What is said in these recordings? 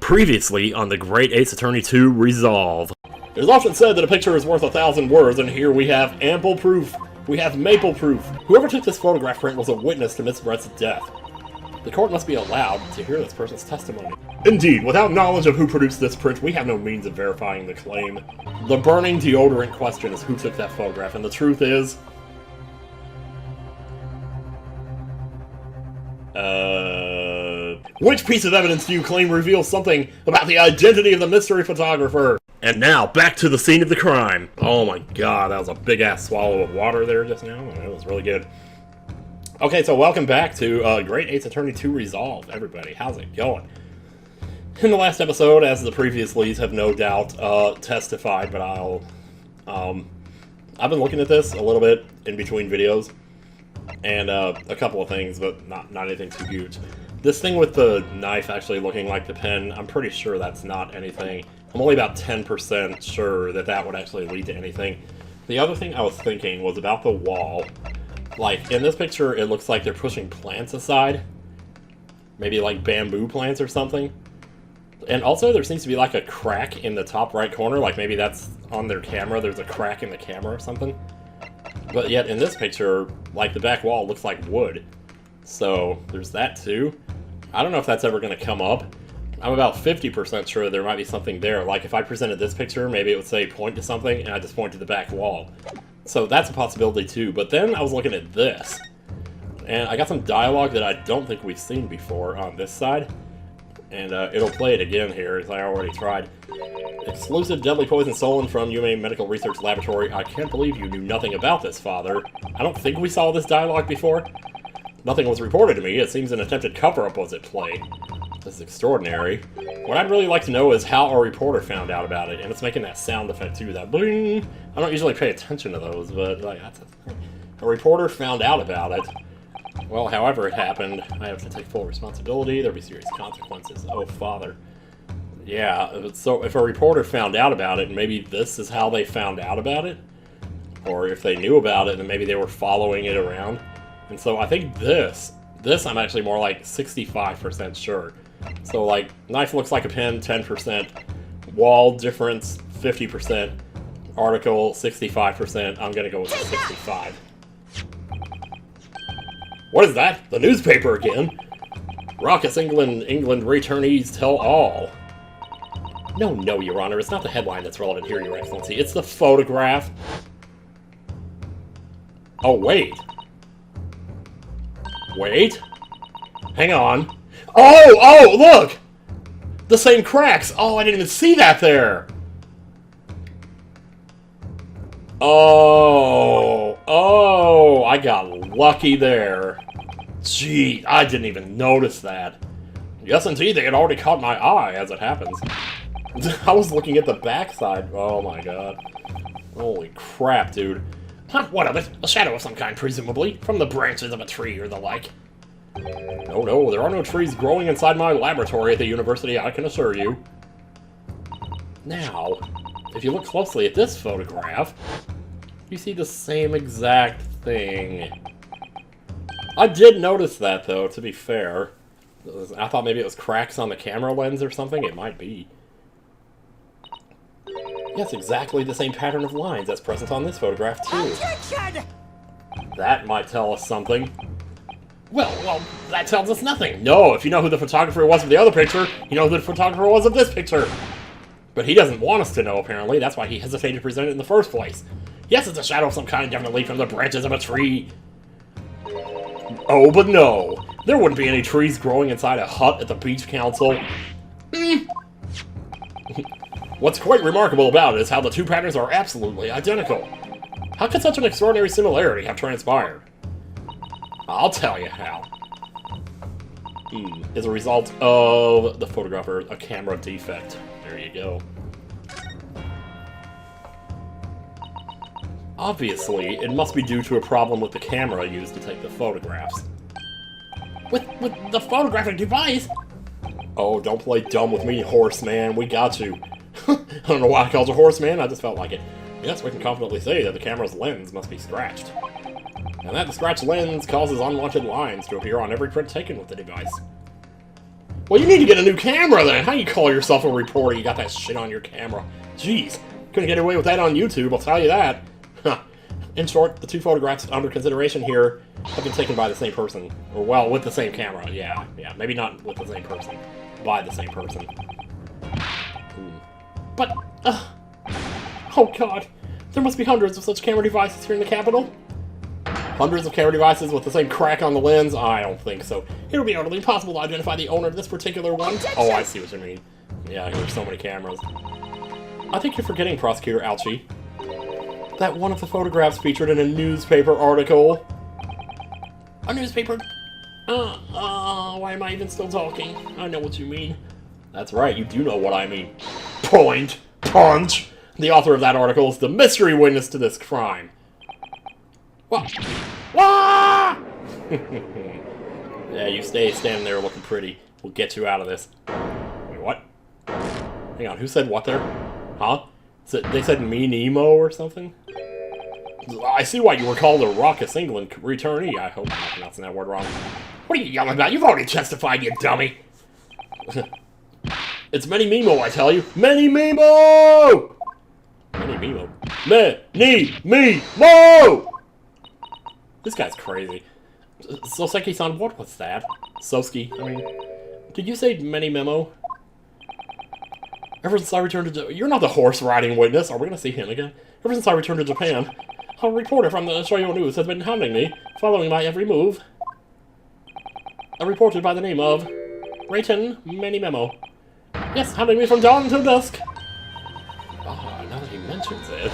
Previously on the Great Ace Attorney 2 Resolve. It is often said that a picture is worth 1,000 words, and here we have ample proof. We have maple proof. Whoever took this photograph print was a witness to Miss Brett's death. The court must be allowed to hear this person's testimony. Indeed, without knowledge of who produced this print, we have no means of verifying the claim. The burning deodorant question is who took that photograph, and the truth is... Which piece of evidence do you claim reveals something about the identity of the mystery photographer? And now, back to the scene of the crime. Oh my god, that was a big-ass swallow of water there just now. That was really good. Okay, so welcome back to Great Ace Attorney 2 Resolve, everybody. How's it going? In the last episode, as the previous leads have no doubt testified, but I've been looking at this a little bit in between videos, and a couple of things, but not anything too huge. This thing with the knife actually looking like the pen, I'm pretty sure that's not anything. I'm only about 10% sure that that would actually lead to anything. The other thing I was thinking was about the wall. Like, in this picture, it looks like they're pushing plants aside. Maybe like bamboo plants or something. And also, there seems to be like a crack in the top right corner. Like, maybe that's on their camera. There's a crack in the camera or something. But yet, in this picture, like, the back wall looks like wood. So, there's that too. I don't know if that's ever going to come up. I'm about 50% sure there might be something there. Like, if I presented this picture, maybe it would say point to something, and I just point to the back wall. So that's a possibility too. But then I was looking at this, and I got some dialogue that I don't think we've seen before on this side. And it'll play it again here, as I already tried. Exclusive deadly poison stolen from UMA Medical Research Laboratory. I can't believe you knew nothing about this, Father. I don't think we saw this dialogue before. Nothing was reported to me. It seems an attempted cover-up was at play. This is extraordinary. What I'd really like to know is how a reporter found out about it, and it's making that sound effect too, that bling. I don't usually pay attention to those, but like, that's a reporter found out about it. Well, however it happened, I have to take full responsibility. There'll be serious consequences. Oh, Father. Yeah, so if a reporter found out about it, maybe this is how they found out about it? Or if they knew about it, then maybe they were following it around. And so I think this I'm actually more like 65% sure. So like, knife looks like a pen, 10%. Wall difference, 50%. Article, 65%. I'm gonna go with 65. What is that? The newspaper again? Raucous England returnees tell all. No, Your Honor, it's not the headline that's relevant here, Your Excellency. It's the photograph. Oh, wait. Wait. Hang on. Oh, look! The same cracks! Oh, I didn't even see that there! Oh, I got lucky there. Gee, I didn't even notice that. Yes, indeed, they had already caught my eye, as it happens. I was looking at the backside. Oh my god. Holy crap, dude. Huh, what of it? A shadow of some kind, presumably, from the branches of a tree or the like. No, there are no trees growing inside my laboratory at the university, I can assure you. Now, if you look closely at this photograph, you see the same exact thing. I did notice that, though, to be fair. I thought maybe it was cracks on the camera lens or something. It might be. Yes, exactly the same pattern of lines that's present on this photograph, too. Attention! That might tell us something. Well, that tells us nothing. No, if you know who the photographer was of the other picture, you know who the photographer was of this picture. But he doesn't want us to know, apparently. That's why he hesitated to present it in the first place. Yes, it's a shadow of some kind, definitely from the branches of a tree. Oh, but no. There wouldn't be any trees growing inside a hut at the Beach Council. What's quite remarkable about it is how the two patterns are absolutely identical. How could such an extraordinary similarity have transpired? I'll tell you how. As a result of the photographer, a camera defect. There you go. Obviously, it must be due to a problem with the camera used to take the photographs. With the photographic device? Oh, don't play dumb with me, horseman. We got you. I don't know why I called you horseman, I just felt like it. Yes, we can confidently say that the camera's lens must be scratched. And that the scratched lens causes unwanted lines to appear on every print taken with the device. Well, you need to get a new camera then. How you call yourself a reporter? You got that shit on your camera. Jeez. Couldn't get away with that on YouTube, I'll tell you that. In short, the two photographs under consideration here have been taken by the same person. Or, well, with the same camera. Yeah. Maybe not with the same person. By the same person. But, oh god. There must be hundreds of such camera devices here in the capital. Hundreds of camera devices with the same crack on the lens? I don't think so. It would be utterly impossible to identify the owner of this particular one. Oh, I see what you mean. Yeah, there's so many cameras. I think you're forgetting, Prosecutor Alchie, that one of the photographs featured in a newspaper article. A newspaper? Why am I even still talking? I know what you mean. That's right, you do know what I mean. Point! Punch! The author of that article is the mystery witness to this crime. What? Wah! Yeah, you stay standing there looking pretty. We'll get you out of this. Wait, what? Hang on, who said what there? Huh? They said Menimemo or something? I see why you were called a Raucous England returnee. I hope I'm not pronouncing that word wrong. What are you yelling about? You've already testified, you dummy! It's Menimemo, I tell you. Menimemo! Menimemo? Menimemo! This guy's crazy. Soseki-san, what was that? Soski, I mean. Did you say Menimemo? Ever since I returned to... You're not the horse-riding witness. Are we gonna see him again? Ever since I returned to Japan, a reporter from the Shoyo News has been hounding me, following my every move. A reporter by the name of... Rayton Menimemo. Yes, hounding me from dawn until dusk. Ah, now that he mentions it...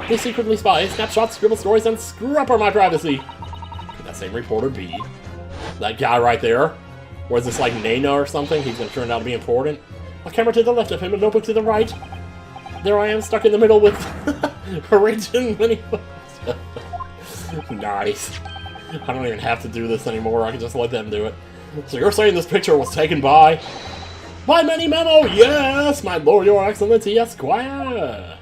They secretly spy, snapshots, scribble stories, and scrapper my privacy. Could that same reporter be that guy right there? Or is this like Nana or something? He's gonna turn out to be important. A camera to the left of him, a notebook to the right. There I am, stuck in the middle with Raging Menimemo. Nice. I don't even have to do this anymore. I can just let them do it. So you're saying this picture was taken by Menimemo? Yes, my lord, your excellency, Esquire.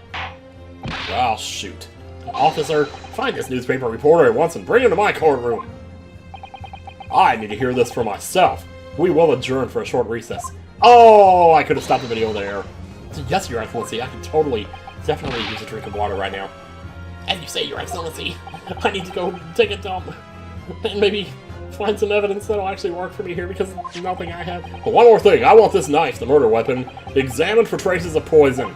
Well, shoot. Officer, find this newspaper reporter at once and bring him to my courtroom. I need to hear this for myself. We will adjourn for a short recess. Oh, I could have stopped the video there. Yes, Your Excellency, I can definitely use a drink of water right now. As you say, Your Excellency, I need to go take a dump. And maybe find some evidence that'll actually work for me here, because nothing I have. But one more thing, I want this knife, the murder weapon, examined for traces of poison.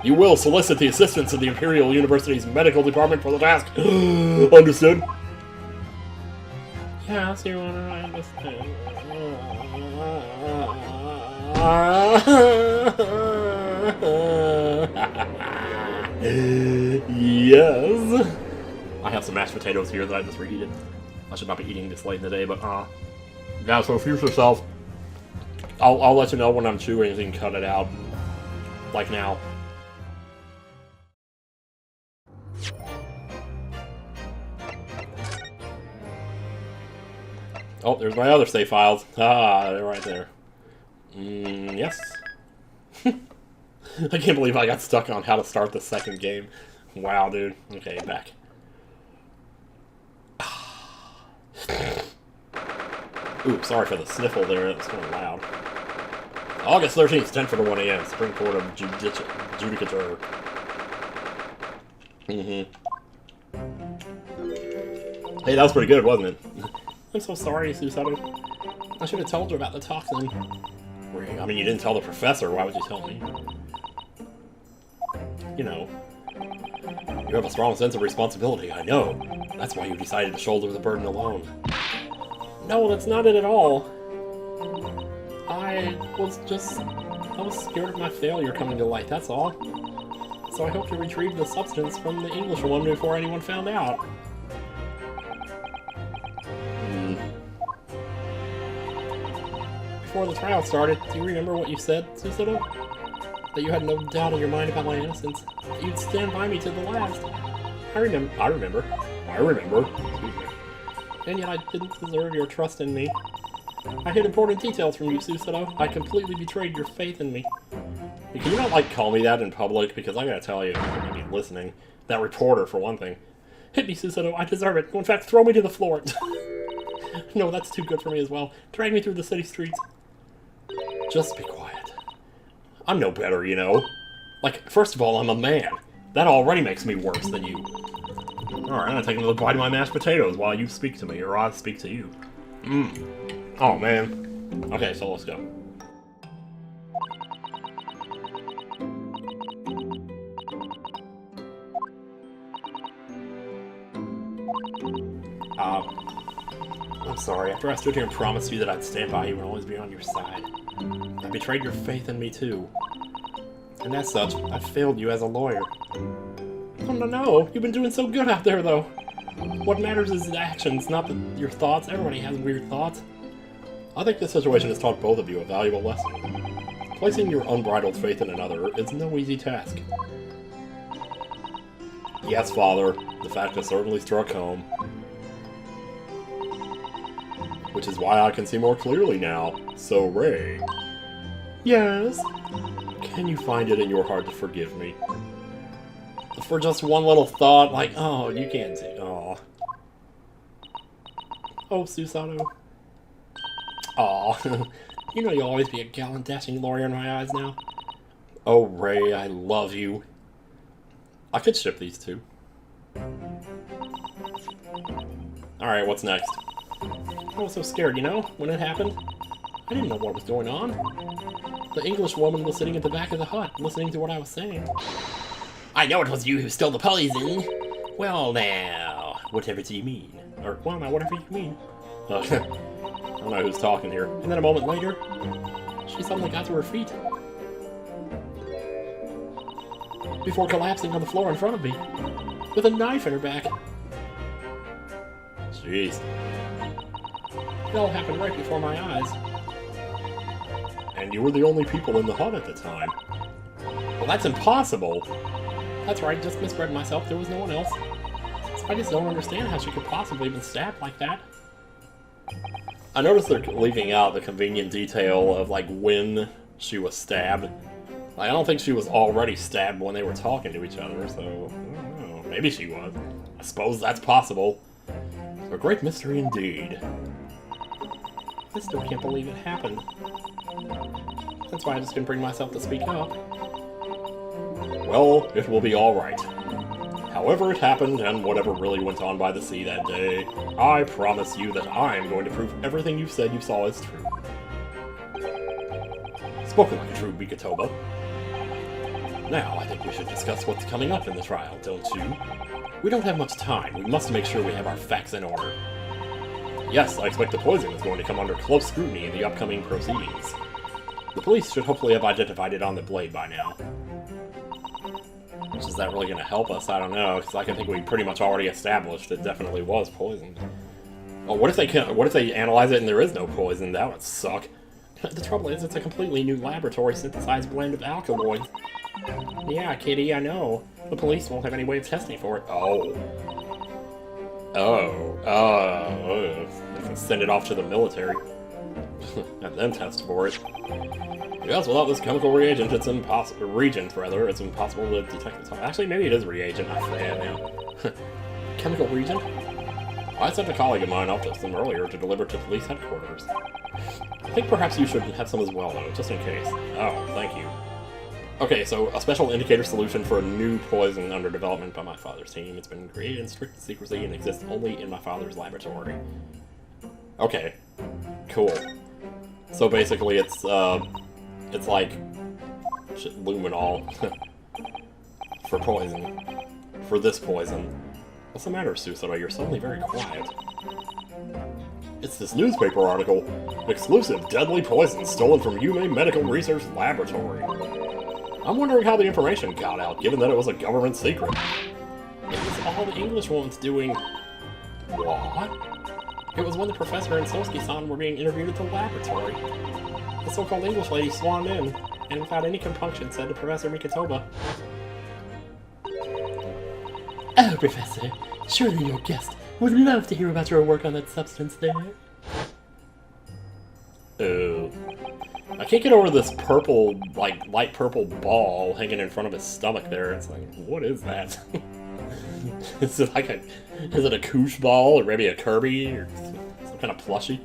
You will solicit the assistance of the Imperial University's medical department for the task. Understood? Yes, Your Honor, I understand. Yes. I have some mashed potatoes here that I just reheated. I should not be eating this late in the day, but yeah, so future self, I'll let you know when I'm chewing so you can cut it out. Like now. Oh, there's my other save files. Ah, they're right there. Yes. I can't believe I got stuck on how to start the second game. Wow, dude. Okay, back. Ooh, sorry for the sniffle there. It was kind of loud. August 13th, 10:41 a.m. Supreme Court of Judicature. Hey, that was pretty good, wasn't it? I'm so sorry, Susato. I should have told you about the toxin. I mean, you didn't tell the professor. Why would you tell me? You know, you have a strong sense of responsibility, I know. That's why you decided to shoulder the burden alone. No, that's not it at all. I was scared of my failure coming to light, that's all. So I hope to retrieve the substance from the English woman before anyone found out. Before the trial started, do you remember what you said, Susato? That you had no doubt in your mind about my innocence. That you'd stand by me to the last. I remember. And yet I didn't deserve your trust in me. I hid important details from you, Susato. I completely betrayed your faith in me. Can you not, like, call me that in public? Because I gotta tell you, you're gonna be listening. That reporter, for one thing. Hit me, Susato. I deserve it. In fact, throw me to the floor. No, that's too good for me as well. Drag me through the city streets. Just be quiet. I'm no better, you know. Like, first of all, I'm a man. That already makes me worse than you. Alright, I'm gonna take another bite of my mashed potatoes while you speak to me, or I'll speak to you. Oh, man. Okay, so let's go. I'm sorry. After I stood here and promised you that I'd stand by you and always be on your side, I betrayed your faith in me, too. And as such, I failed you as a lawyer. Oh, no. You've been doing so good out there, though. What matters is the actions, not your thoughts. Everybody has weird thoughts. I think this situation has taught both of you a valuable lesson. Placing your unbridled faith in another is no easy task. Yes, Father, the fact has certainly struck home. Which is why I can see more clearly now. So, Ray. Yes? Can you find it in your heart to forgive me? For just one little thought, like, oh, you can't see. Oh. Oh, Susato. Aw. You know you'll always be a gallant, dashing lawyer in my eyes now. Oh, Ray, I love you. I could ship these two. Alright, what's next? I was so scared, you know, when it happened. I didn't know what was going on. The English woman was sitting at the back of the hut, listening to what I was saying. I know it was you who stole the poison. Well, now, whatever do you mean? Or, well, now, whatever you mean. I don't know who's talking here. And then a moment later, she suddenly got to her feet. Before collapsing on the floor in front of me, with a knife in her back. Jeez. It all happened right before my eyes. And you were the only people in the hut at the time. Well, that's impossible. That's right, just misread myself. There was no one else. So I just don't understand how she could possibly have been stabbed like that. I noticed they're leaving out the convenient detail of, like, when she was stabbed. Like, I don't think she was already stabbed when they were talking to each other, so, I don't know. Maybe she was. I suppose that's possible. A great mystery indeed. I still can't believe it happened. That's why I just didn't bring myself to speak up. Well, it will be alright. However it happened, and whatever really went on by the sea that day, I promise you that I'm going to prove everything you said you saw is true. Spoken like a true Mikitoba. Now, I think we should discuss what's coming up in the trial, don't you? We don't have much time. We must make sure we have our facts in order. Yes, I expect the poison is going to come under close scrutiny in the upcoming proceedings. The police should hopefully have identified it on the blade by now. Is that really going to help us? I don't know, because I can think we pretty much already established it definitely was poisoned. Oh, what if they analyze it and there is no poison? That would suck. The trouble is, it's a completely new laboratory synthesized blend of alkaloids. Yeah, Kitty, I know. The police won't have any way of testing for it. They can send it off to the military. And then test for it. Yes, without this chemical reagent, it's impossible. It's impossible to detect the. Actually, maybe it is reagent. I forget now. Chemical reagent? I sent a colleague of mine off to them earlier to deliver to police headquarters. I think perhaps you should have some as well, though, just in case. Oh, thank you. Okay, so a special indicator solution for a new poison under development by my father's team. It's been created in strict secrecy and exists only in my father's laboratory. Okay, cool. So basically, it's like luminol for poison. For this poison. What's the matter, Susato? You're suddenly very quiet. It's this newspaper article. Exclusive deadly poison stolen from Yume Medical Research Laboratory. I'm wondering how the information got out, given that it was a government secret. It was all the English ones doing... What? It was when the professor and Sosuke-san were being interviewed at the laboratory. The so-called English lady swaned in, and without any compunction said to Professor Mikitoba, "Oh, Professor, surely your guest would love to hear about your work on that substance there." Oh. I can't get over this purple, like, light purple ball hanging in front of his stomach there. It's like, what is that? Is it like is it a koosh ball, or maybe a Kirby, or some kind of plushy.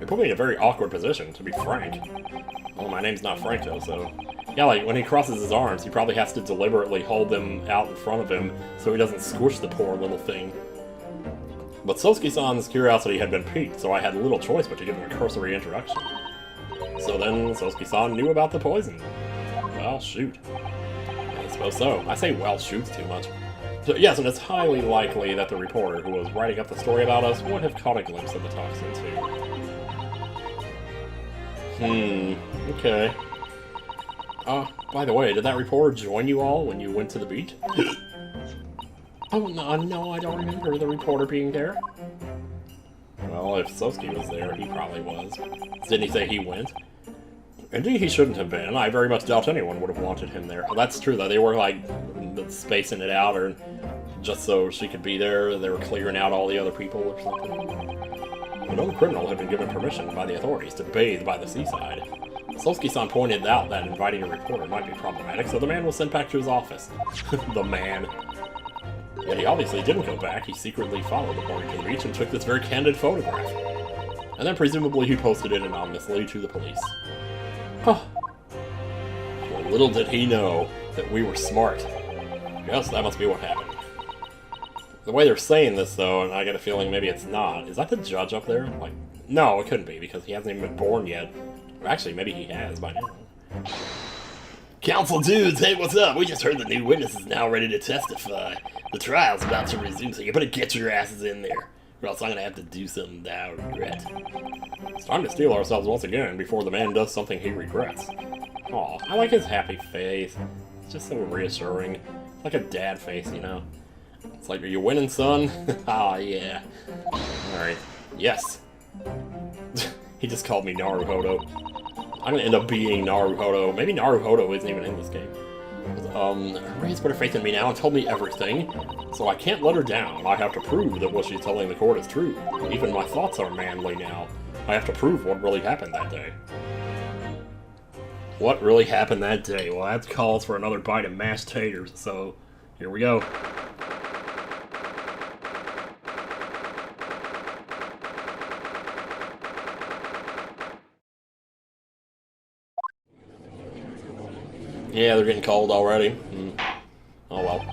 It put me in a very awkward position, to be frank. Well, my name's not Frank, though, so... Yeah, like, when he crosses his arms, he probably has to deliberately hold them out in front of him so he doesn't squish the poor little thing. But Sosuke-san's curiosity had been piqued, so I had little choice but to give him a cursory introduction. So then, Sosuke-san knew about the poison. Well, shoot. I suppose so. I say well, shoot's too much. So, yes, and it's highly likely that the reporter who was writing up the story about us would have caught a glimpse of the toxin, too. Okay. By the way, did that reporter join you all when you went to the beach? Oh, no, I don't remember the reporter being there. Well, if Sosuke was there, he probably was. Didn't he say he went? Indeed, he shouldn't have been. I very much doubt anyone would have wanted him there. Oh, that's true, though. They were, like, spacing it out, or just so she could be there. They were clearing out all the other people or something. A known criminal had been given permission by the authorities to bathe by the seaside. Sosuke-san pointed out that inviting a reporter might be problematic, so the man was sent back to his office. The man. Yet he obviously didn't go back. He secretly followed the party to the beach and took this very candid photograph. And then presumably he posted it anonymously to the police. Huh. Well, little did he know that we were smart. Yes, that must be what happened. The way they're saying this, though, and I get a feeling maybe it's not, is that the judge up there? Like, no, it couldn't be, because he hasn't even been born yet. Or actually, maybe he has by now. Council dudes, hey, what's up? We just heard the new witness is now ready to testify. The trial's about to resume, so you better get your asses in there, or else I'm gonna have to do something that I regret. It's time to steel ourselves once again before the man does something he regrets. Aw, I like his happy face. It's just so reassuring. It's like a dad face, you know? It's like, are you winning, son? Ah, yeah. Alright. Yes. He just called me Naruhodo. I'm gonna end up being Naruhodo. Maybe Naruhodo isn't even in this game. Ray's put her faith in me now and told me everything, so I can't let her down. I have to prove that what she's telling the court is true. Even my thoughts are manly now. I have to prove what really happened that day. What really happened that day? Well, that calls for another bite of mashed taters, so here we go. Yeah, they're getting called already. Oh well.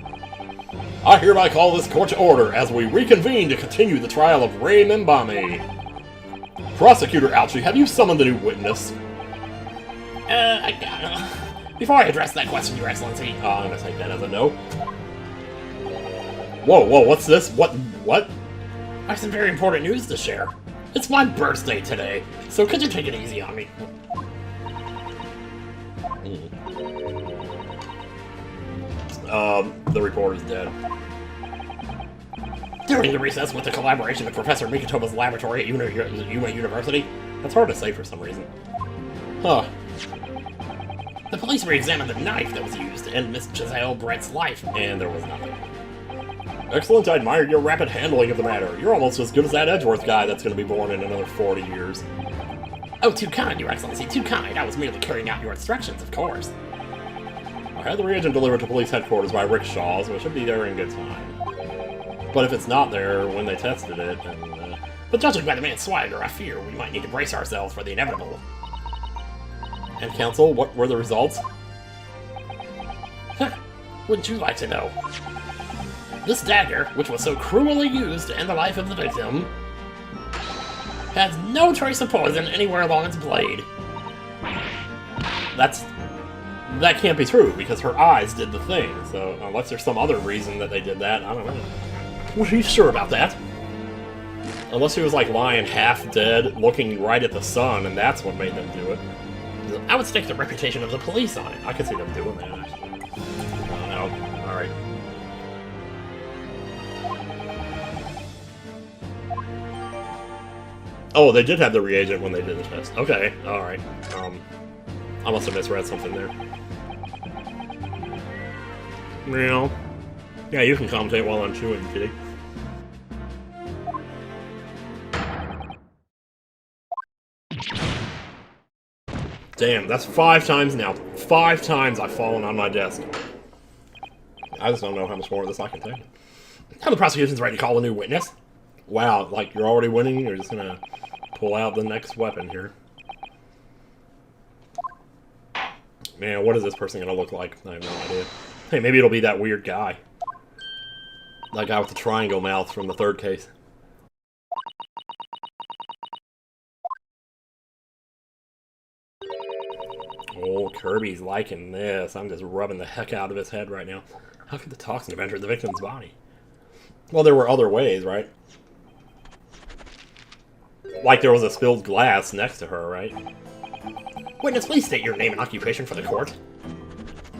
I hereby call this court to order as we reconvene to continue the trial of Ray Menimemo. Prosecutor Alchi, have you summoned the new witness? Before I address that question, Your Excellency... I'm gonna take that as a no. Whoa, what's this? What? I have some very important news to share. It's my birthday today, so could you take it easy on me? The reporter's dead. During the recess with the collaboration of Professor Mikotoba's laboratory at Yuma University. That's hard to say for some reason. Huh. The police re-examined the knife that was used to end Miss Giselle Brett's life, and there was nothing. Excellent, I admire your rapid handling of the matter. You're almost as good as that Edgeworth guy that's going to be born in another 40 years. Oh, too kind, Your Excellency, too kind. I was merely carrying out your instructions, of course. I had the reagent delivered to police headquarters by rickshaws, so it should be there in good time. But if it's not there when they tested it, then... But judging by the man's swagger, I fear we might need to brace ourselves for the inevitable. And counsel, what were the results? Wouldn't you like to know? This dagger, which was so cruelly used to end the life of the victim, has no trace of poison anywhere along its blade. That can't be true, because her eyes did the thing, so unless there's some other reason that they did that, I don't know. What are you sure about that? Unless she was like lying half dead, looking right at the sun, and that's what made them do it. I would stake the reputation of the police on it. I could see them doing that, actually. I don't know. Alright. Oh, they did have the reagent when they did the test. Okay, alright. I must have misread something there. Meow. Yeah, you can commentate while I'm chewing, kitty. Damn, that's 5 times now. 5 times I've fallen on my desk. I just don't know how much more of this I can take. Now the prosecution's ready to call a new witness. Wow, like you're already winning? You're just gonna pull out the next weapon here. Man, what is this person gonna look like? I have no idea. Hey, maybe it'll be that weird guy. That guy with the triangle mouth from the third case. Oh, Kirby's liking this. I'm just rubbing the heck out of his head right now. How could the toxin have entered the victim's body? Well, there were other ways, right? Like there was a spilled glass next to her, right? Witness, please state your name and occupation for the court.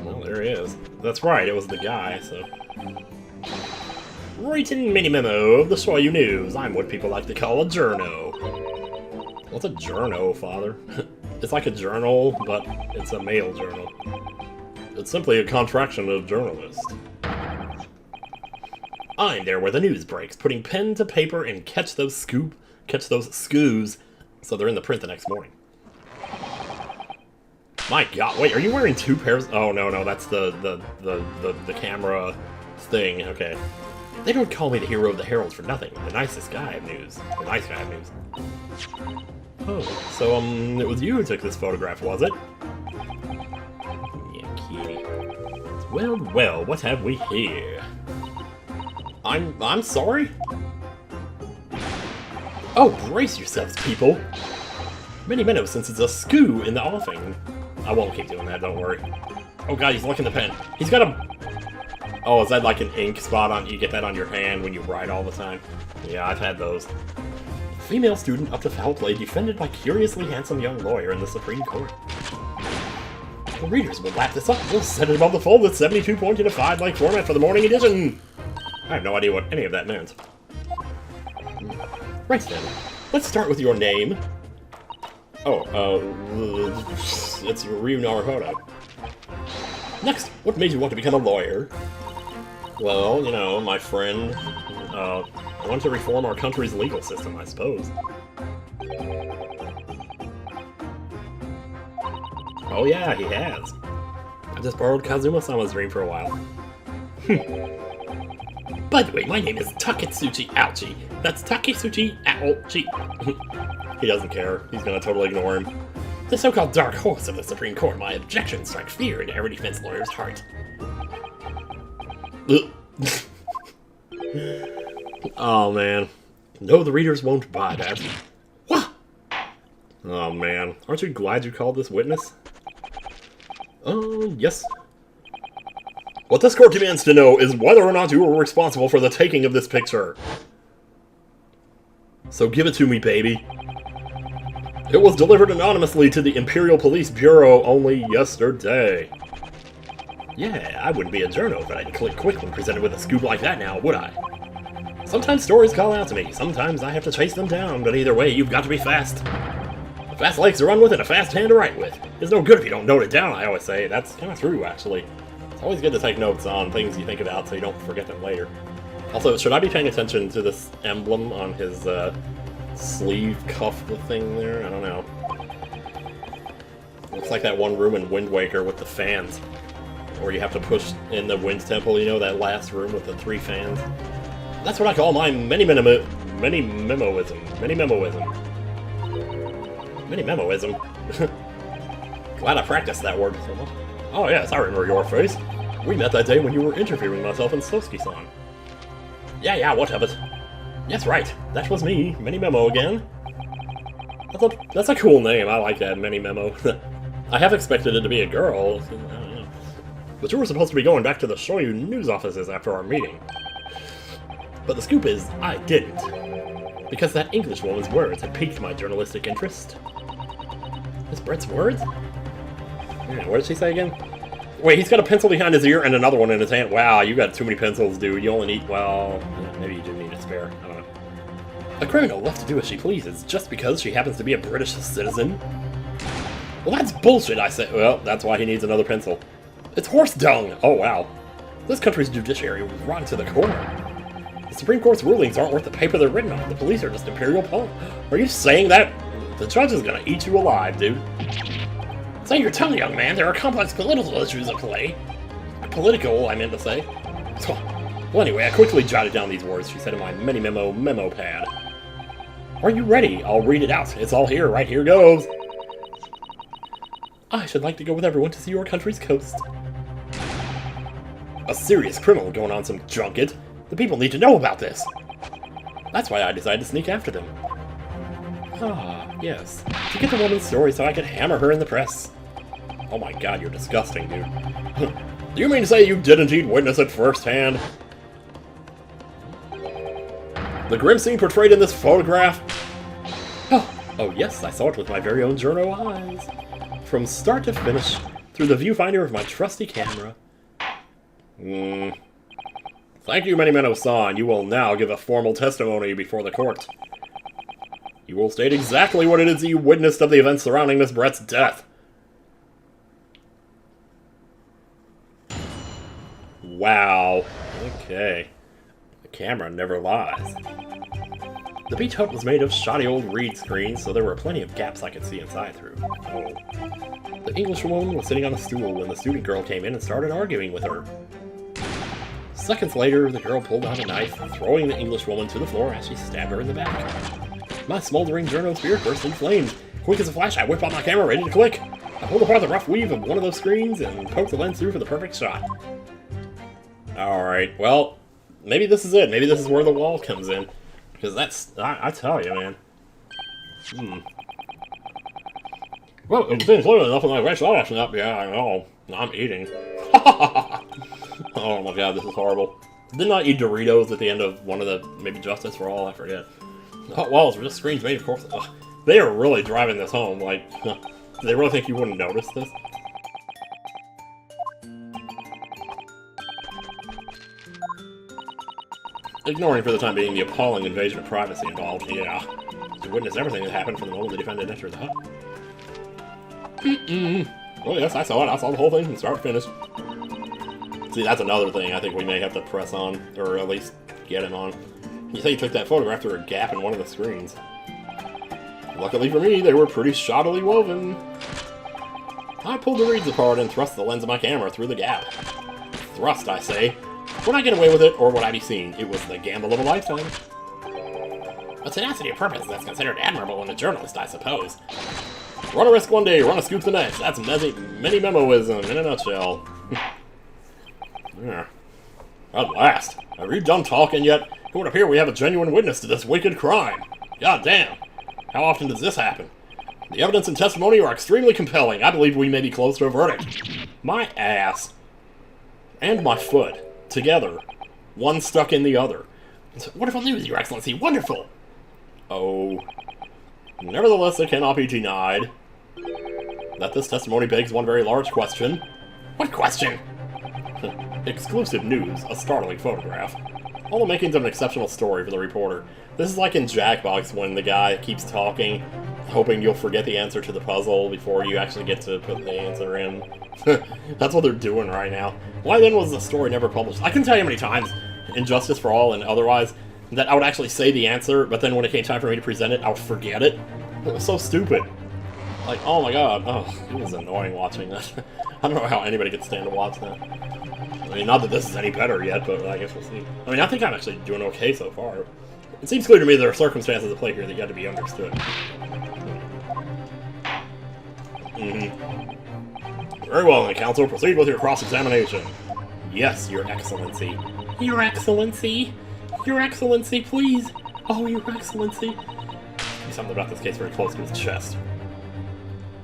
Well, there he is. That's right, it was the guy, so... Written Menimemo of the Soyu News. I'm what people like to call a journo. What's a journo, father? It's like a journal, but it's a male journal. It's simply a contraction of journalist. I'm there where the news breaks, putting pen to paper and catch those scoos, so they're in the print the next morning. My god, wait, are you wearing two pairs? Oh, no, that's the camera thing, okay. They don't call me the hero of the Herald for nothing. The nicest guy of news. The nice guy of news. Oh, so, it was you who took this photograph, was it? Yeah, kitty. Well, what have we here? I'm sorry? Oh, brace yourselves, people! Menimeno, since it's a skoo in the offing. I won't keep doing that, don't worry. Oh god, he's licking the pen. He's got a... Oh, is that like an ink spot on... You get that on your hand when you write all the time? Yeah, I've had those. Female student up to foul play defended by curiously handsome young lawyer in the Supreme Court. The readers will lap this up. We'll set it above the fold with 72 point in a 5-like format for the morning edition. I have no idea what any of that meant. Right then, let's start with your name. Oh, it's Ryu Naruhodo. Next, what made you want to become a lawyer? Well, you know, my friend, I want to reform our country's legal system, I suppose. Oh yeah, he has. I just borrowed Kazuma-sama's dream for a while. By the way, my name is Taketsuchi Ouchie. That's Taketsuchi Ouchie. He doesn't care. He's gonna totally ignore him. The so-called dark horse of the Supreme Court, my objections strike fear into every defense lawyer's heart. Oh, man. No, the readers won't buy that. What? Oh, man. Aren't you glad you called this witness? Yes. What this court demands to know is whether or not you were responsible for the taking of this picture. So give it to me, baby. It was delivered anonymously to the Imperial Police Bureau only yesterday. Yeah, I wouldn't be a journo if I'd click quick when presented with a scoop like that now, would I? Sometimes stories call out to me, sometimes I have to chase them down, but either way, you've got to be fast. A fast leg's to run with and a fast hand to write with. It's no good if you don't note it down, I always say. That's kind of true, actually. It's always good to take notes on things you think about so you don't forget them later. Also, should I be paying attention to this emblem on his, sleeve cuff thing there? I don't know. Looks like that one room in Wind Waker with the fans. Where you have to push in the Wind Temple, you know, that last room with the 3 fans. That's what I call my Menimemoism. Menimemoism. Glad I practiced that word so much. Oh yes, I remember your face. We met that day when you were interviewing myself and Sosuke-san. Yeah, what of it? Yes, right. That was me, Menimemo again. That's a cool name. I like that, Menimemo. I have expected it to be a girl. I don't know. But you were supposed to be going back to the Shoyu news offices after our meeting. But the scoop is, I didn't. Because that English woman's words had piqued my journalistic interest. Miss Brett's words? Yeah, what did she say again? Wait, he's got a pencil behind his ear and another one in his hand. Wow, you got too many pencils, dude. You only need, well, yeah, maybe you do need a spare. I don't know. A criminal left to do as she pleases just because she happens to be a British citizen? Well, that's bullshit, I say. Well, that's why he needs another pencil. It's horse dung! Oh, wow. This country's judiciary was rotten to the core. The Supreme Court's rulings aren't worth the paper they're written on. The police are just imperial punk. Are you saying that? The judge is gonna eat you alive, dude. Say your tongue, young man. There are complex political issues at play. Political, I meant to say. Well, anyway, I quickly jotted down these words she said in my Menimemo memo pad. Are you ready? I'll read it out. It's all here. Right here goes. I should like to go with everyone to see your country's coast. A serious criminal going on some junket. The people need to know about this. That's why I decided to sneak after them. Ah, yes. To get the woman's story so I could hammer her in the press. Oh my god, you're disgusting, dude. Do you mean to say you did indeed witness it firsthand? The grim scene portrayed in this photograph? Oh yes, I saw it with my very own journo eyes. From start to finish, through the viewfinder of my trusty camera. Thank you, Menimeno-san. You will now give a formal testimony before the court. You will state exactly what it is you witnessed of the events surrounding Miss Brett's death. Wow. Okay. The camera never lies. The beach hut was made of shoddy old reed screens, so there were plenty of gaps I could see inside through. Oh. The Englishwoman was sitting on a stool when the student girl came in and started arguing with her. Seconds later, the girl pulled out a knife, throwing the Englishwoman to the floor as she stabbed her in the back. My smoldering journo spirit burst into flames. Quick as a flash, I whip out my camera, ready to click. I pulled apart the rough weave of one of those screens and poked the lens through for the perfect shot. Alright, well, maybe this is it. Maybe this is where the wall comes in. Because that's, I tell you, man. Well, it's been fluid enough with my red sauce up. Yeah, I know. I'm eating. Oh my god, this is horrible. Didn't I eat Doritos at the end of one of the, maybe Justice for All? I forget. Hot walls were just screens made of course. Ugh, they are really driving this home. Like, do they really think you wouldn't notice this? Ignoring for the time being the appalling invasion of privacy involved, yeah. To witness everything that happened from the moment the defendant entered the hut. Oh yes, I saw it. I saw the whole thing from start to finish. See, that's another thing I think we may have to press on, or at least get him on. You say you took that photograph through a gap in one of the screens. Luckily for me, they were pretty shoddily woven. I pulled the reeds apart and thrust the lens of my camera through the gap. Thrust, I say. Would I get away with it, or would I be seen? It was the gamble of a lifetime. A tenacity of purpose that's considered admirable in a journalist, I suppose. Run a risk one day, run a scoop the next. That's Many-memoism in a nutshell. Yeah. At last. Are you done talking yet? It would appear we have a genuine witness to this wicked crime. God damn. How often does this happen? The evidence and testimony are extremely compelling. I believe we may be close to a verdict. My ass. And my foot. Together. One stuck in the other. Wonderful news, Your Excellency. Wonderful! Oh. Nevertheless, it cannot be denied that this testimony begs one very large question. What question? Exclusive news. A startling photograph. All the makings of an exceptional story for the reporter. This is like in Jackbox when the guy keeps talking, hoping you'll forget the answer to the puzzle before you actually get to put the answer in. That's what they're doing right now. Why then was the story never published? I can tell you how many times, in Justice for All and otherwise, that I would actually say the answer, but then when it came time for me to present it, I would forget it. It was so stupid. Like, oh my god, oh, it was annoying watching that. I don't know how anybody could stand to watch that. I mean, not that this is any better yet, but I guess we'll see. I mean, I think I'm actually doing okay so far. It seems clear to me there are circumstances at play here that got to be understood. Very well, then, Counsel. Proceed with your cross-examination. Yes, Your Excellency. Your Excellency? Your Excellency, please. Oh, Your Excellency. There's something about this case very close to his chest.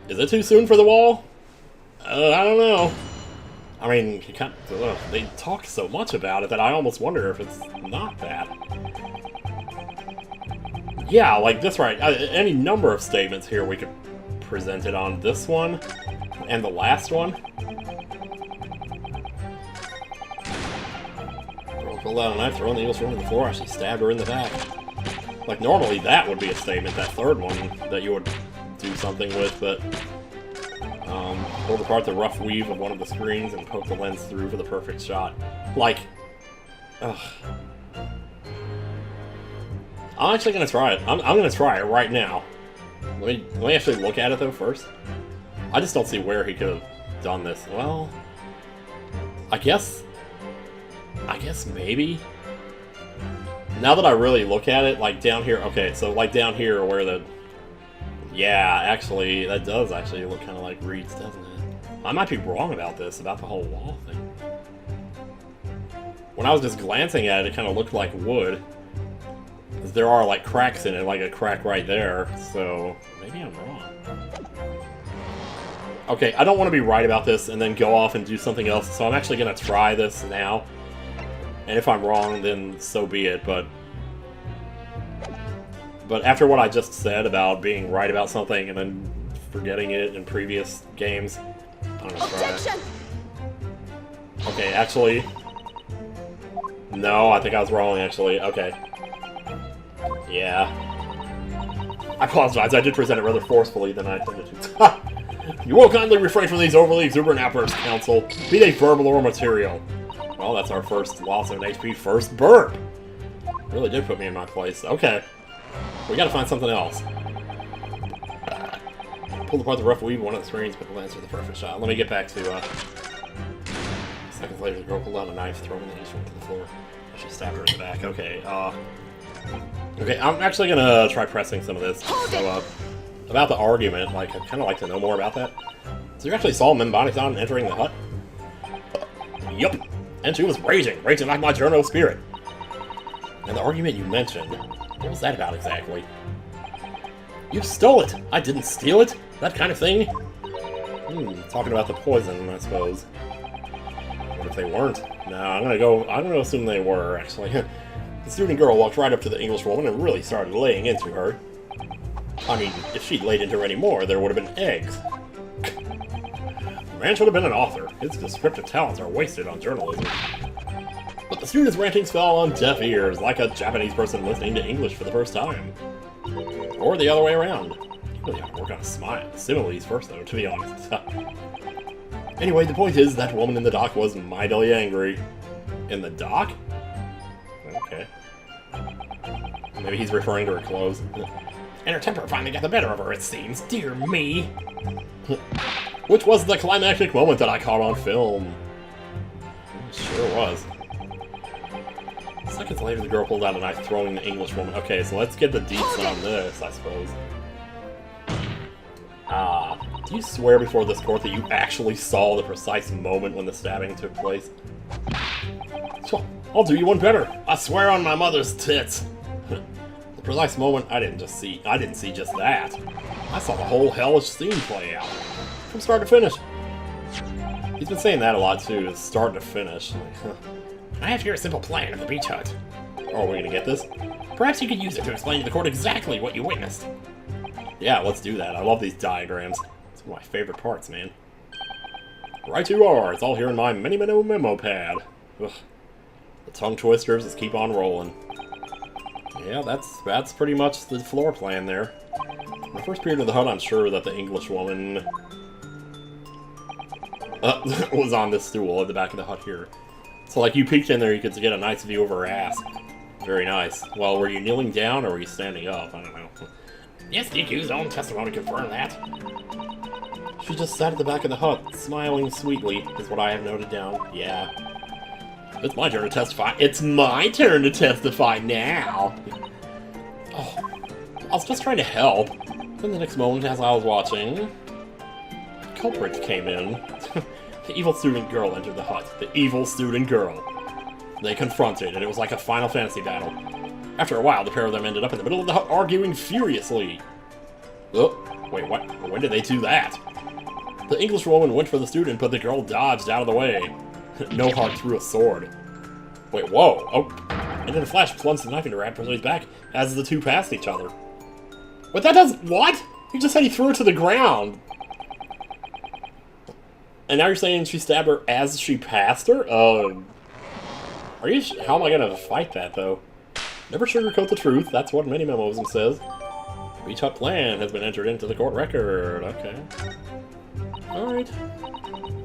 Is it too soon for the wall? I don't know. I mean, you can't, they talk so much about it that I almost wonder if it's not that. Yeah, like this, right? Any number of statements here we could present it on. This one and the last one. Girl pulled out a knife, throwing the Englishwoman to the floor as she stabbed her in the back. Like, normally that would be a statement, that third one, that you would do something with, but pulled apart the rough weave of one of the screens and poked the lens through for the perfect shot. Like, ugh. I'm actually gonna try it. I'm gonna try it right now. Let me actually look at it though first. I just don't see where he could have done this. Well, I guess I guess maybe? Now that I really look at it, like down here, okay, so like down here where the... Yeah, actually, that does actually look kind of like reeds, doesn't it? I might be wrong about this, about the whole wall thing. When I was just glancing at it, it kind of looked like wood. There are like cracks in it, like a crack right there, so maybe I'm wrong. Okay, I don't want to be right about this and then go off and do something else, so I'm actually going to try this now. And if I'm wrong, then so be it, but after what I just said about being right about something and then forgetting it in previous games, I'm going to try it. Okay, actually... No, I think I was wrong, actually. Okay. Yeah. I apologize, I did present it rather forcefully than I intended to. You will kindly refrain from these overly exuberant outbursts, Council, be they verbal or material. Well, that's our first loss of an HP, first burp. Really did put me in my place. Okay. We gotta find something else. Pulled apart the rough weave, one of the screens, but the lens for the perfect shot. Let me get back to, seconds later, the girl pulled out a knife, throwing the instrument to the floor. I should stab her in the back. Okay, okay, I'm actually gonna try pressing some of this. So, about the argument, like, I'd kind of like to know more about that. So you actually saw Menimemo entering the hut? Yup, and she was raging like my journo spirit. And the argument you mentioned, what was that about exactly? You stole it! I didn't steal it! That kind of thing? Talking about the poison, I suppose. What if they weren't? No, I'm gonna assume they were, actually. The student girl walked right up to the English woman and really started laying into her. I mean, if she'd laid into her any more, there would have been eggs. The man should have been an author. His descriptive talents are wasted on journalism. But the student's rantings fell on deaf ears, like a Japanese person listening to English for the first time. Or the other way around. You really have to work on similes first, though, to be honest. Anyway, the point is, that woman in the dock was mightily angry. In the dock? Okay. Maybe he's referring to her clothes. And her temper finally got the better of her, it seems. Dear me. Which was the climactic moment that I caught on film. It sure was. Seconds later, the girl pulled out a knife, throwing the English woman. Okay, so let's get the deets on this, I suppose. Do you swear before this court that you actually saw the precise moment when the stabbing took place? I'll do you one better. I swear on my mother's tits. The precise moment, I didn't see just that. I saw the whole hellish scene play out. From start to finish. He's been saying that a lot too, is start to finish. I have here a simple plan of the beach hut. Oh, are we gonna get this? Perhaps you could use it to explain to the court exactly what you witnessed. Yeah, let's do that. I love these diagrams. It's one of my favorite parts, man. Right you are. It's all here in my Menimeno memo pad. Ugh. The tongue twisters just keep on rolling. Yeah, that's pretty much the floor plan there. In the first period of the hut, I'm sure that the English woman was on this stool at the back of the hut here. So, like, you peeked in there, you could get a nice view of her ass. Very nice. Well, were you kneeling down or were you standing up? I don't know. Yes, the accused's own testimony confirmed that. She just sat at the back of the hut, smiling sweetly, is what I have noted down. Yeah. It's my turn to testify. It's my turn to testify now! Oh, I was just trying to help. Then the next moment, as I was watching, the culprit came in. The evil student girl entered the hut. The evil student girl. They confronted, and it was like a Final Fantasy battle. After a while, the pair of them ended up in the middle of the hut arguing furiously. Oh, wait, what? When did they do that? The English woman went for the student, but the girl dodged out of the way. No Heart threw a sword. Wait, whoa. Oh. And in a flash, plunged the knife into her adversary's back as the two passed each other. But that does... What? You just said he threw it to the ground. And now you're saying she stabbed her as she passed her? Are you... How am I gonna fight that, though? Never sugarcoat the truth. That's what Menimemo says. The beach hut plan has been entered into the court record. Okay. Alright.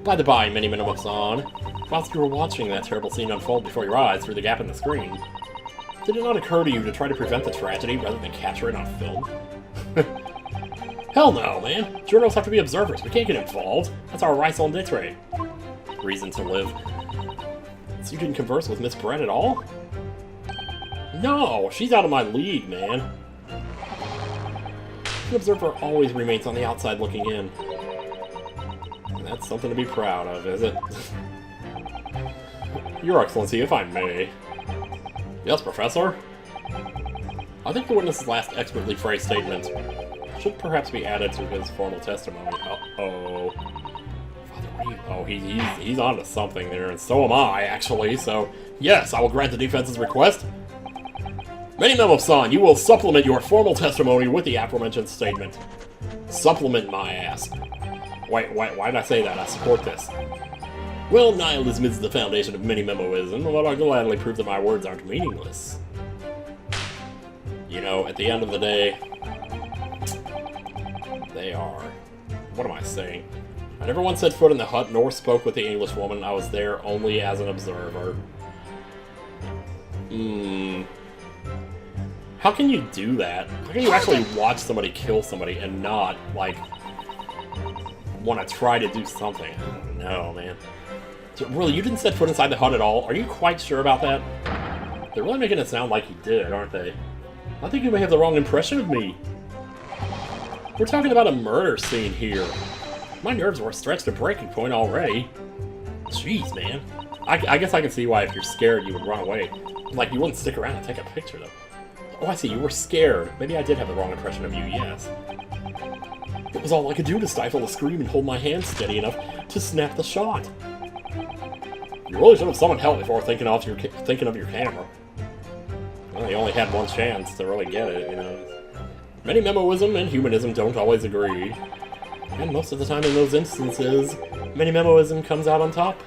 By the by, Menimeno-san, whilst you were watching that terrible scene unfold before your eyes through the gap in the screen, did it not occur to you to try to prevent the tragedy rather than capture it on film? Hell no, man. Journalists have to be observers. We can't get involved. That's our raison d'etre. Reason to live. So you didn't converse with Miss Brett at all? No, she's out of my league, man. The observer always remains on the outside looking in. And that's something to be proud of, is it? Your Excellency, if I may. Yes, Professor? I think the witness's last expertly phrased statement should perhaps be added to his formal testimony. Uh-oh. Father, what are you... Oh, he's on to something there, and so am I, actually, so... Yes, I will grant the defense's request. Menimemo-san, you will supplement your formal testimony with the aforementioned statement. Supplement my ass. Wait, why did I say that? I support this. Well, nihilism is the foundation of Menimemoism, but I'll gladly prove that my words aren't meaningless. You know, at the end of the day, they are. What am I saying? I never once set foot in the hut nor spoke with the Englishwoman. I was there only as an observer. How can you do that? How can you actually watch somebody kill somebody and not, like, want to try to do something? I don't know, man. So, really, you didn't set foot inside the hut at all? Are you quite sure about that? They're really making it sound like you did, aren't they? I think you may have the wrong impression of me. We're talking about a murder scene here. My nerves were stretched to breaking point already. Jeez, man. I guess I can see why if you're scared you would run away. Like, you wouldn't stick around and take a picture, though. Oh, I see, you were scared. Maybe I did have the wrong impression of you, yes. It was all I could do to stifle a scream and hold my hand steady enough to snap the shot. You really should have summoned help before thinking of your camera. Well, you only had one chance to really get it, you know. Menimemoism and humanism don't always agree. And most of the time in those instances, Menimemoism comes out on top.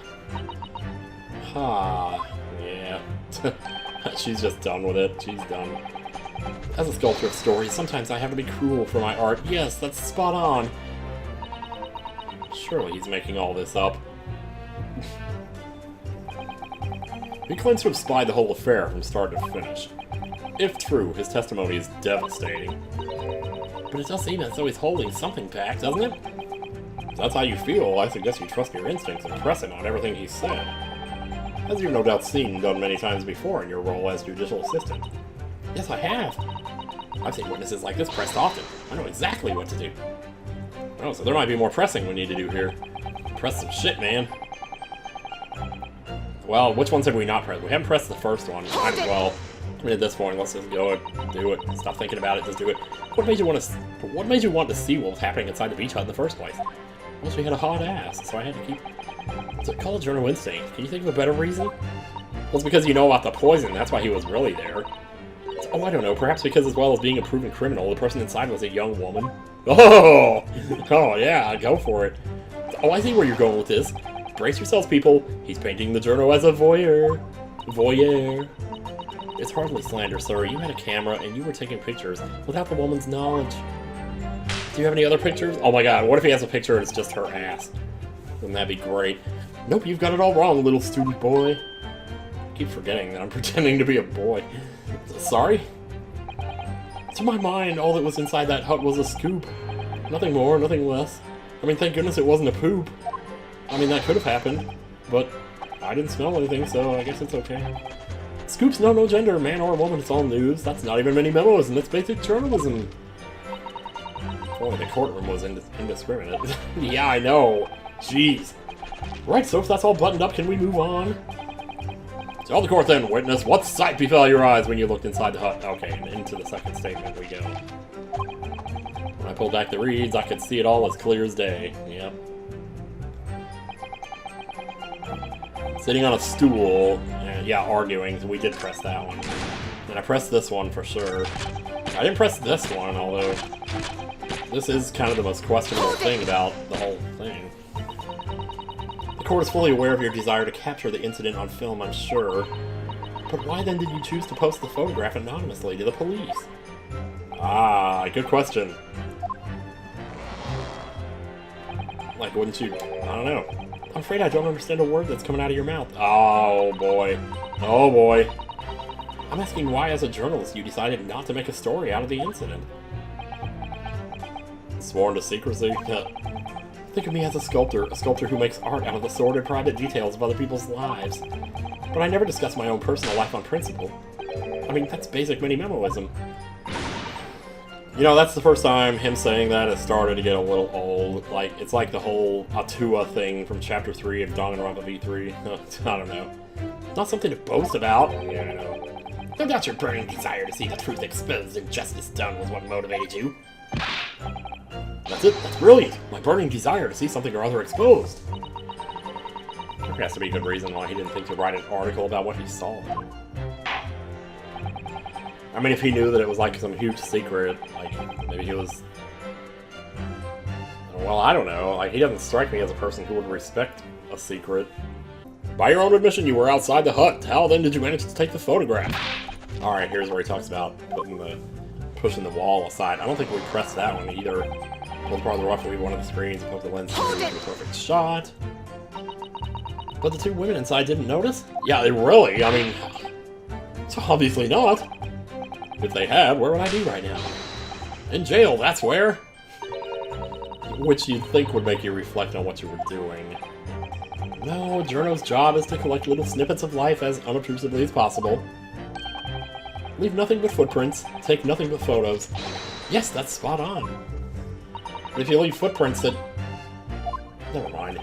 Ha, yeah. She's just done with it. She's done. As a sculptor of stories, sometimes I have to be cruel for my art. Yes, that's spot on. Surely he's making all this up. He claims to have spied the whole affair from start to finish. If true, his testimony is devastating. But it does seem as though he's holding something back, doesn't it? If that's how you feel, I suggest you trust your instincts and press him on everything he said. As you've no doubt seen and done many times before in your role as judicial assistant. Yes, I have. I've seen witnesses like this pressed often. I know exactly what to do. Oh, so there might be more pressing we need to do here. Press some shit, man. Well, which ones have we not pressed? We haven't pressed the first one. Might as well. I mean, at this point, let's just go and do it. Stop thinking about it, just do it. What made you want to see what was happening inside the beach hut in the first place? Well, she had a hot ass, so I had to keep... It's a call journal instinct. Can you think of a better reason? Well, it's because you know about the poison, that's why he was really there. Oh, I don't know, perhaps because as well as being a proven criminal, the person inside was a young woman. Oh! Oh, yeah, go for it. Oh, I see where you're going with this. Brace yourselves, people. He's painting the journal as a voyeur. Voyeur. It's hardly slander, sir. You had a camera, and you were taking pictures without the woman's knowledge. Do you have any other pictures? Oh my god, what if he has a picture and it's just her ass? Wouldn't that be great? Nope, you've got it all wrong, little student boy. I keep forgetting that I'm pretending to be a boy. Sorry? To my mind, all that was inside that hut was a scoop. Nothing more, nothing less. I mean, thank goodness it wasn't a poop. I mean, that could have happened, but I didn't smell anything, so I guess it's okay. Scoops know no gender, man or woman, it's all news. That's not even many memos, and it's basic journalism. Boy, the courtroom was indiscriminate. Yeah, I know. Jeez. Right, so if that's all buttoned up, can we move on? Tell the court then, witness, what sight befell your eyes when you looked inside the hut? Okay, and into the second statement we go. When I pulled back the reeds, I could see it all as clear as day. Yep. Sitting on a stool, and yeah, arguing, so we did press that one. And I pressed this one for sure. I didn't press this one, although this is kind of the most questionable thing about the whole thing. The court is fully aware of your desire to capture the incident on film, I'm sure. But why then did you choose to post the photograph anonymously to the police? Ah, good question. Like, wouldn't you... I don't know. I'm afraid I don't understand a word that's coming out of your mouth. Oh, boy. Oh, boy. I'm asking why, as a journalist, you decided not to make a story out of the incident. Sworn to secrecy? Think of me as a sculptor who makes art out of the sordid private details of other people's lives. But but I never discuss my own personal life on principle. I mean, that's basic Menimemoism. You know, that's the first time him saying that has started to get a little old. Like, it's like the whole Atua thing from Chapter 3 of Danganronpa V3. I don't know. Not something to boast about. Yeah, I know. No doubt your burning desire to see the truth exposed and justice done was what motivated you. That's it. That's brilliant. My burning desire to see something or other exposed. There has to be a good reason why he didn't think to write an article about what he saw. I mean, if he knew that it was like some huge secret, like, maybe he was... Well, I don't know. Like, he doesn't strike me as a person who would respect a secret. By your own admission, you were outside the hut. How then did you manage to take the photograph? Alright, here's where he talks about pushing the wall aside. I don't think we pressed that one either. Pull farther off, leave one of the screens, and poke the lens through the perfect shot. But the two women inside didn't notice? Yeah, they really, I mean... So obviously not. If they had, where would I be right now? In jail, that's where! Which you'd think would make you reflect on what you were doing. No, a journo's job is to collect little snippets of life as unobtrusively as possible. Leave nothing but footprints, take nothing but photos. Yes, that's spot on. But if you leave footprints that... Never mind.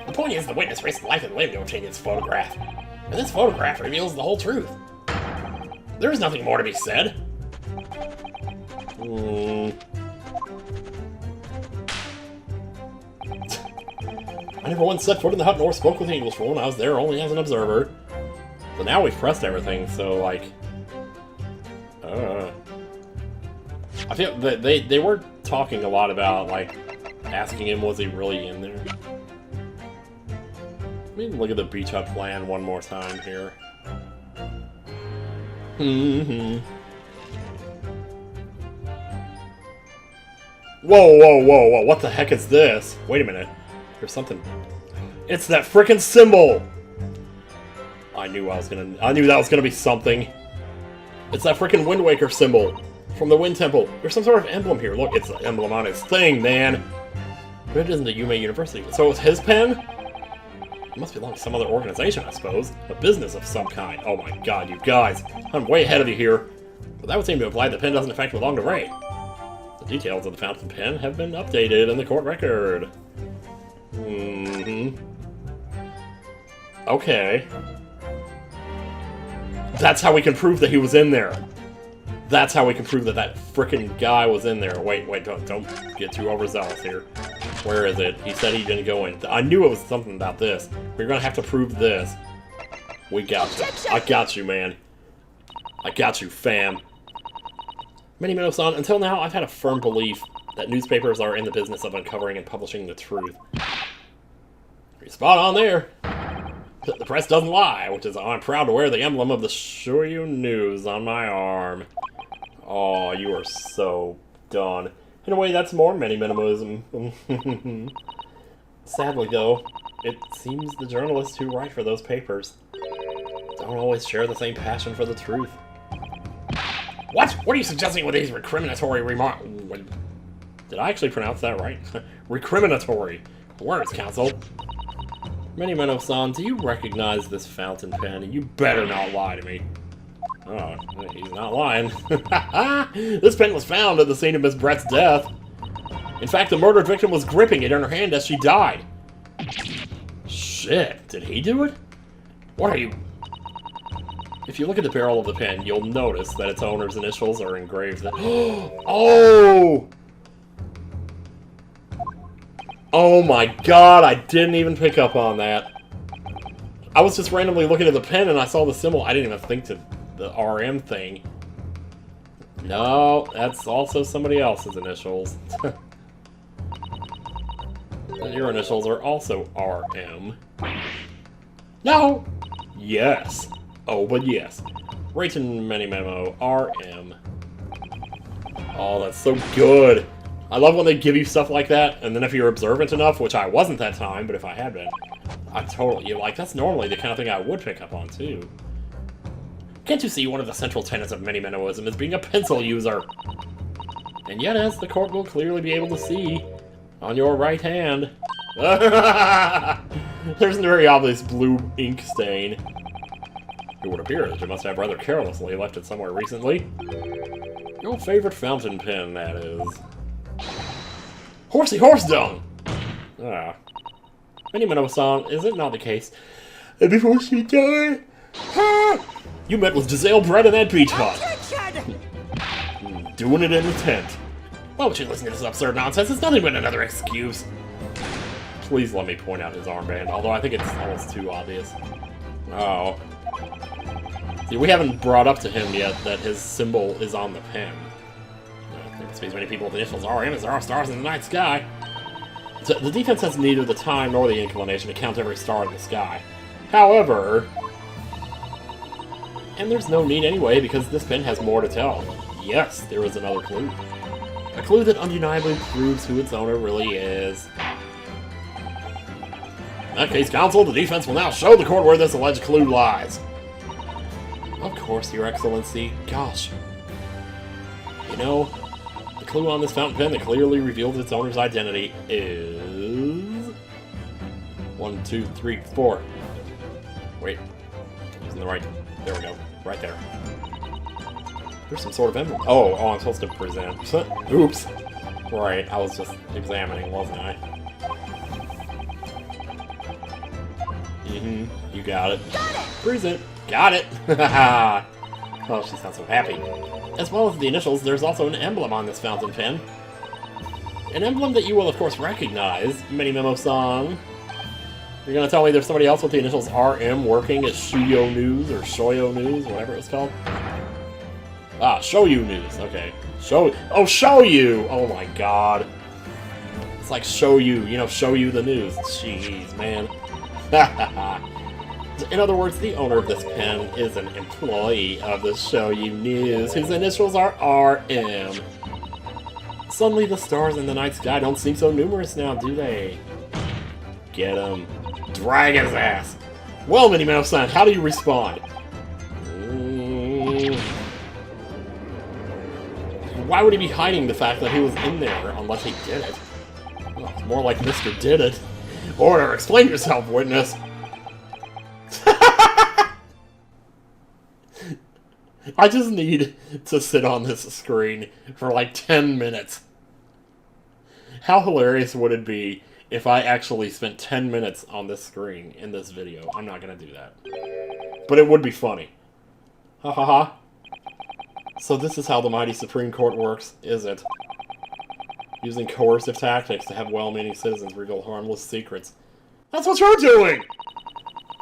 The point is, the witness risked life and limb to obtain this photograph. And this photograph reveals the whole truth. There is nothing more to be said. I never once set foot in the hut nor spoke with the English woman. I was there only as an observer. But now we've pressed everything, so, like... I feel that they were talking a lot about, like, asking him was he really in there. Let me look at the beach hut plan one more time here. Whoa, whoa, whoa, whoa, what the heck is this? Wait a minute. There's something... It's that frickin' symbol! I knew that was gonna be something. It's that frickin' Wind Waker symbol from the Wind Temple. There's some sort of emblem here. Look, it's the emblem on his thing, man. But it isn't the Yume University. So it's his pen? It must belong to some other organization, I suppose. A business of some kind. Oh my god, you guys. I'm way ahead of you here. But that would seem to imply the pen doesn't in fact belong to Ray. The details of the fountain pen have been updated in the court record. Okay. That's how we can prove that he was in there. That's how we can prove that that frickin' guy was in there. Wait, don't get too overzealous here. Where is it? He said he didn't go in. I knew it was something about this. We're gonna have to prove this. We got you. I got you, man. I got you, fam. Menimeno-san, until now, I've had a firm belief that newspapers are in the business of uncovering and publishing the truth. You're spot on there. The press doesn't lie, which is I'm proud to wear the emblem of the Shoryu News on my arm. Oh, you are so done. In a way, that's more Menimenoism. Sadly, though, it seems the journalists who write for those papers don't always share the same passion for the truth. What? What are you suggesting with these recriminatory remarks? Did I actually pronounce that right? Recriminatory words, counsel. Menimeno-san, do you recognize this fountain pen? You better not lie to me. Oh, he's not lying. This pen was found at the scene of Miss Brett's death. In fact, the murdered victim was gripping it in her hand as she died. Shit, did he do it? What are you... If you look at the barrel of the pen, you'll notice that its owner's initials are engraved. Oh! Oh my god, I didn't even pick up on that. I was just randomly looking at the pen and I saw the symbol. I didn't even think to the RM thing. No, that's also somebody else's initials. Your initials are also RM. No! Yes. Oh, but yes. Rayton Menimemo, RM. Oh, that's so good. I love when they give you stuff like that, and then if you're observant enough, which I wasn't that time, but if I had been, you're like, that's normally the kind of thing I would pick up on, too. Can't you see one of the central tenets of Menimenoism is being a pencil user? And yet, as the court will clearly be able to see, on your right hand... There's a very obvious blue ink stain. It would appear that you must have rather carelessly left it somewhere recently. Your favorite fountain pen, that is. Horsey horse dung! Ah. Menimeno-san, is it not the case that before she died, you met with Giselle Brett in that beach hut? Doing it in the tent. Why would you listen to this absurd nonsense? It's nothing but another excuse. Please let me point out his armband, although I think it's almost too obvious. Oh. See, we haven't brought up to him yet that his symbol is on the pen. There must be as many people with initials RM as there are stars in the night sky. So the defense has neither the time nor the inclination to count every star in the sky. However... And there's no need anyway, because this pen has more to tell. Yes, there is another clue. A clue that undeniably proves who its owner really is. In that case, counsel, the defense will now show the court where this alleged clue lies. Of course, Your Excellency. Gosh. You know, the clue on this fountain pen that clearly reveals its owner's identity is... 1, 2, 3, 4. Wait. Using the right... There we go. Right there. There's some sort of emblem. Oh, I'm supposed to present. Oops. Right, I was just examining, wasn't I? You got it. Got it! Present. Got it! Haha. Oh, she sounds so happy. As well as the initials, there's also an emblem on this fountain pen. An emblem that you will, of course, recognize, Menimemo-san. You're gonna tell me there's somebody else with the initials RM working at Shuyo News, or Shoyo News, whatever it's called? Ah, Shoyu News, okay. Shoyu! Oh my god. It's like Shoyu, you know, show you the news. Jeez, man. In other words, the owner of this pen is an employee of the Shoyu News, whose initials are RM. Suddenly the stars in the night sky don't seem so numerous now, do they? Get him. Drag his ass. Well, Menimeno-san, how do you respond? Why would he be hiding the fact that he was in there unless he did it? Well, it's more like Mr. Did It. Order, explain yourself, witness. I just need to sit on this screen for like 10 minutes. How hilarious would it be if I actually spent 10 minutes on this screen in this video? I'm not gonna do that. But it would be funny. Ha ha ha. So this is how the mighty Supreme Court works, is it? Using coercive tactics to have well-meaning citizens reveal harmless secrets. That's what you're doing!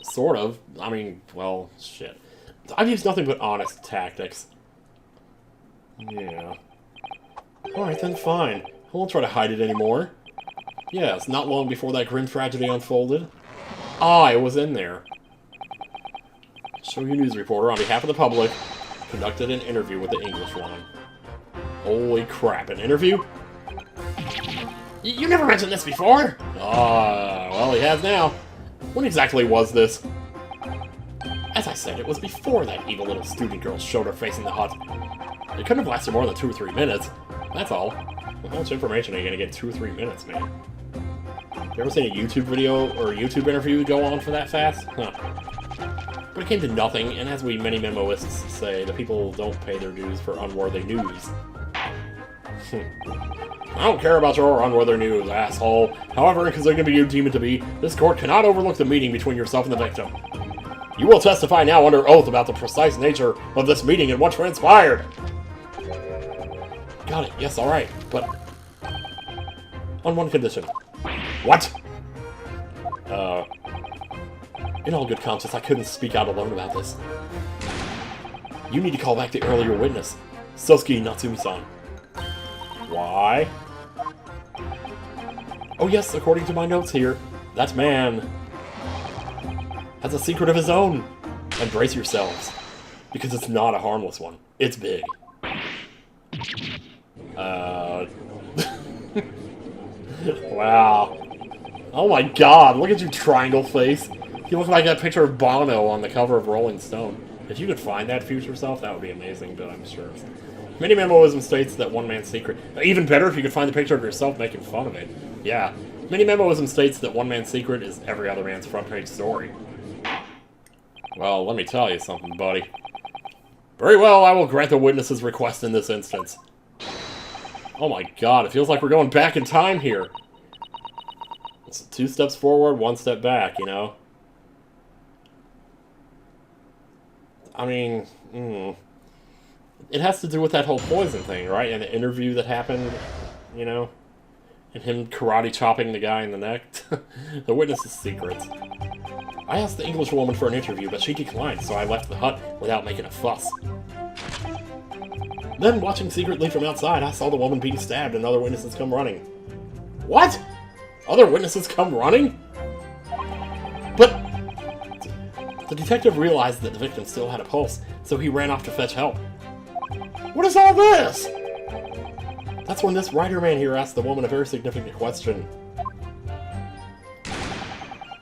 Sort of. I mean, well, shit. I've used nothing but honest tactics. Yeah. Alright then, fine. I won't try to hide it anymore. Yes, not long before that grim tragedy unfolded, I was in there. Shoyu News reporter, on behalf of the public, conducted an interview with the English woman. Holy crap, an interview? You never mentioned this before? Well, he has now. When exactly was this? As I said, it was before that evil little student girl showed her face in the hut. It couldn't have lasted more than 2 or 3 minutes. That's all. How much information are you gonna get in 2 or 3 minutes, man? You ever seen a YouTube video or a YouTube interview go on for that fast? Huh. But it came to nothing, and as we Menimemoists say, the people don't pay their dues for unworthy news. I don't care about your unworthy news, asshole. However, considering you deem it to be, this court cannot overlook the meeting between yourself and the victim. You will testify now under oath about the precise nature of this meeting and what transpired. Got it. Yes, alright. But on one condition. What? In all good conscience, I couldn't speak out alone about this. You need to call back the earlier witness, Sosuke Natsumi-san. Why? Oh yes, according to my notes here, that man has a secret of his own. And brace yourselves, because it's not a harmless one. It's big. Wow. Oh my god, look at you, triangle face. You look like that picture of Bono on the cover of Rolling Stone. If you could find that future self, that would be amazing, but I'm sure. Menimemoism states that one man's secret. Even better if you could find the picture of yourself making fun of it. Yeah, Minimemoism states that one man's secret is every other man's front page story. Well, let me tell you something, buddy. Very well, I will grant the witness's request in this instance. Oh my god, it feels like we're going back in time here. It's 2 steps forward, 1 step back, you know? I mean, it has to do with that whole poison thing, right? And the interview that happened, you know? And him karate chopping the guy in the neck. The witness's secrets. I asked the English woman for an interview, but she declined, so I left the hut without making a fuss. Then, watching secretly from outside, I saw the woman being stabbed and other witnesses come running. What? Other witnesses come running? But the detective realized that the victim still had a pulse, so he ran off to fetch help. What is all this? That's when this writer man here asked the woman a very significant question.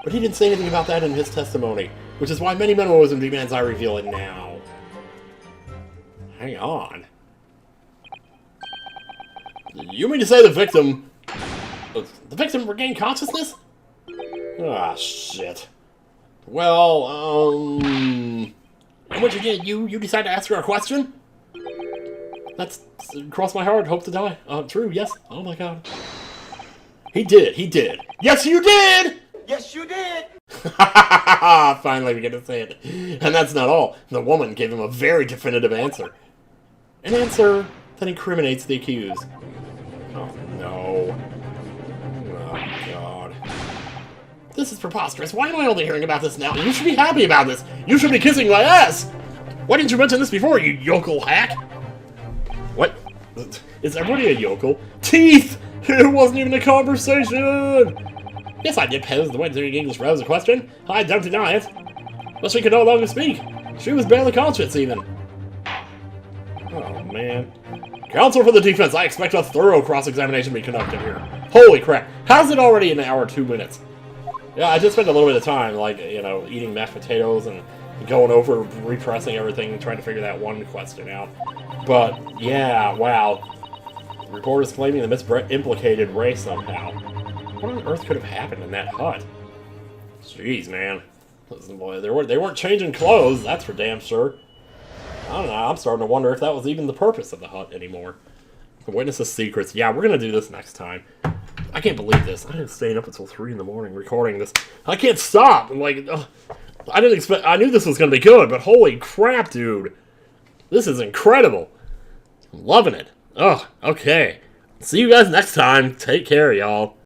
But he didn't say anything about that in his testimony, which is why Menimenoism demands I reveal it now. Hang on. You mean to say the victim regained consciousness? Ah, shit. Well, and what you did, you decide to ask her a question? That's, cross my heart, hope to die. True, yes. Oh my god. He did. Yes, you did! Yes, you did! Finally, we get to say it. And that's not all. The woman gave him a very definitive answer. An answer that incriminates the accused. Oh, no. Oh, God. This is preposterous. Why am I only hearing about this now? You should be happy about this. You should be kissing my ass. Why didn't you mention this before, you yokel hack? What? Is everybody a yokel? Teeth! It wasn't even a conversation! Yes, I did pose the Wednesday English Rose a question. I don't deny it. But she could no longer speak. She was barely conscious, even. Oh, man. Counsel for the defense, I expect a thorough cross-examination be conducted here. Holy crap. How's it already an hour, 2 minutes? Yeah, I just spent a little bit of time, like, you know, eating mashed potatoes and going over, repressing everything, trying to figure that one question out. But, yeah, wow. The reporter's claiming the Miss Brett implicated Ray somehow. What on earth could have happened in that hut? Jeez, man. Listen, boy, they weren't changing clothes, that's for damn sure. I don't know, I'm starting to wonder if that was even the purpose of the hut anymore. The witness's secrets. Yeah, we're gonna do this next time. I can't believe this. I've been staying up until 3 in the morning recording this. I can't stop! I'm like, I didn't expect... I knew this was gonna be good, but holy crap, dude. This is incredible. I'm loving it. Oh, okay. See you guys next time. Take care, y'all.